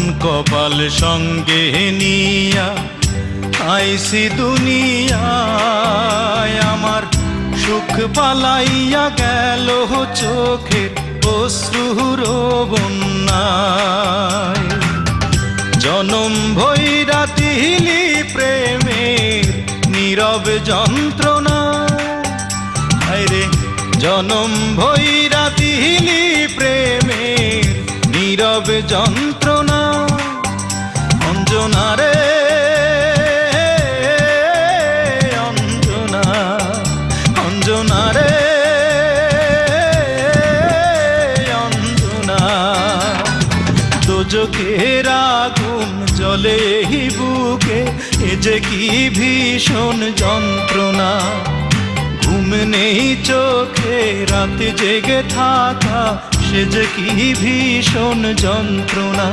মন কপাল সঙ্গে নিয়া আইসি দুনিয়ায়, আমার সুখ পালাইয়া গেল চোখের অশ্রুর বন্যায়। জনম ভৈরা তিলি প্রেমের নীরব যন্ত্রণা, হায়রে জনম ভৈরা তিলি প্রেমের নীরব যন্ত্রণা। অঞ্জনা রে অঞ্জনা, অঞ্জনা রে অঞ্জনা, দোজখের আগুন জ্বলে এই বুকে, এ যে কি ভীষণ যন্ত্রণা। ঘুম নেই চোখে রাতে জেগে থাকা, সে যে কি ভীষণ যন্ত্রণা।